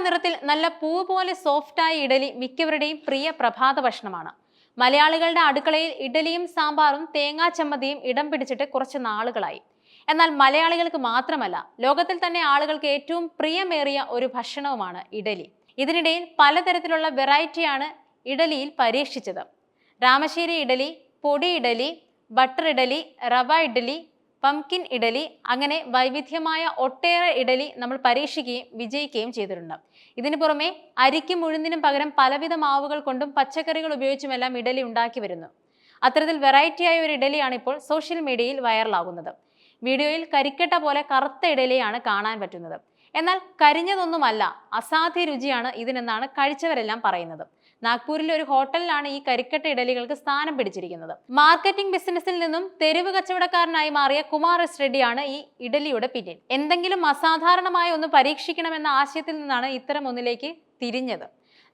നിറത്തിൽ നല്ല പൂ പോലെ സോഫ്റ്റായ ഇഡലി മിക്കവരുടെയും പ്രിയ പ്രഭാത ഭക്ഷണമാണ്. മലയാളികളുടെ അടുക്കളയിൽ ഇഡലിയും സാമ്പാറും തേങ്ങാ ചമ്മന്തിയും ഇടം പിടിച്ചിട്ട് കുറച്ച് നാളുകളായി. എന്നാൽ മലയാളികൾക്ക് മാത്രമല്ല, ലോകത്തിൽ തന്നെ ആളുകൾക്ക് ഏറ്റവും പ്രിയമേറിയ ഒരു ഭക്ഷണവുമാണ് ഇഡലി. ഇതിനിടയിൽ പലതരത്തിലുള്ള വെറൈറ്റിയാണ് ഇഡലിയിൽ പരീക്ഷിച്ചത്. രാമശ്ശേരി ഇഡലി, പൊടി ഇഡലി, ബട്ടർ ഇഡലി, റവ ഇഡലി, പംകിൻ ഇഡലി, അങ്ങനെ വൈവിധ്യമായ ഒട്ടേറെ ഇഡലി നമ്മൾ പരീക്ഷിക്കുകയും വിജയിക്കുകയും ചെയ്തിട്ടുണ്ട്. ഇതിനു പുറമെ അരിക്കും ഉഴുന്നിനും പകരം പലവിധ മാവുകൾ കൊണ്ടും പച്ചക്കറികൾ ഉപയോഗിച്ചുമെല്ലാം ഇഡലി ഉണ്ടാക്കി വരുന്നു. അത്തരത്തിൽ വെറൈറ്റിയായ ഒരു ഇഡലിയാണ് ഇപ്പോൾ സോഷ്യൽ മീഡിയയിൽ വൈറലാകുന്നത്. വീഡിയോയിൽ കരിക്കട്ട പോലെ കറുത്ത ഇഡലിയാണ് കാണാൻ പറ്റുന്നത്. എന്നാൽ കരിഞ്ഞതൊന്നുമല്ല, അസാധ്യ രുചിയാണ് ഇതിനെന്നാണ് കഴിച്ചവരെല്ലാം പറയുന്നത്. നാഗ്പൂരിലെ ഒരു ഹോട്ടലിലാണ് ഈ കരിക്കട്ട ഇഡലികൾക്ക് സ്ഥാനം പിടിച്ചിരിക്കുന്നത്. മാർക്കറ്റിംഗ് ബിസിനസ്സിൽ നിന്നും തെരുവ് കച്ചവടക്കാരനായി മാറിയ കുമാർ എസ് റെഡ്ഡിയാണ് ഈ ഇഡലിയുടെ പിന്നിൽ. എന്തെങ്കിലും അസാധാരണമായ ഒന്ന് പരീക്ഷിക്കണമെന്ന ആശയത്തിൽ നിന്നാണ് ഇത്തരം ഒന്നിലേക്ക് തിരിഞ്ഞത്.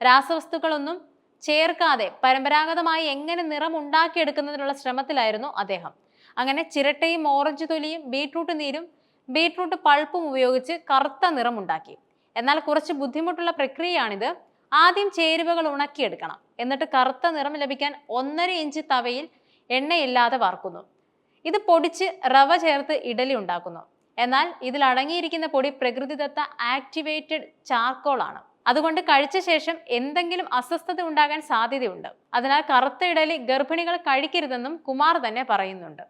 രാസവസ്തുക്കളൊന്നും ചേർക്കാതെ പരമ്പരാഗതമായി എങ്ങനെ നിറം ഉണ്ടാക്കിയെടുക്കുന്നതിനുള്ള ശ്രമത്തിലായിരുന്നു അദ്ദേഹം. അങ്ങനെ ചിരട്ടയും ഓറഞ്ച് തൊലിയും ബീട്രൂട്ട് നീരും ബീട്രൂട്ട് പൾപ്പും ഉപയോഗിച്ച് കറുത്ത നിറമുണ്ടാക്കി. എന്നാൽ കുറച്ച് ബുദ്ധിമുട്ടുള്ള പ്രക്രിയയാണിത്. ആദ്യം ചേരുവകൾ ഉണക്കിയെടുക്കണം. എന്നിട്ട് കറുത്ത നിറം ലഭിക്കാൻ 1.5 ഇഞ്ച് തവയിൽ എണ്ണയില്ലാതെ വറുക്കുന്നു. ഇത് പൊടിച്ച് റവ ചേർത്ത് ഇഡലി ഉണ്ടാക്കുന്നു. എന്നാൽ ഇതിൽ അടങ്ങിയിരിക്കുന്ന പൊടി പ്രകൃതിദത്ത ആക്ടിവേറ്റഡ് ചാർക്കോൾ ആണ്. അതുകൊണ്ട് കഴിച്ച ശേഷം എന്തെങ്കിലും അസ്വസ്ഥത ഉണ്ടാകാൻ സാധ്യതയുണ്ട്. അതിനാൽ കറുത്ത ഇഡലി ഗർഭിണികൾ കഴിക്കരുതെന്നും കുമാർ തന്നെ പറയുന്നുണ്ട്.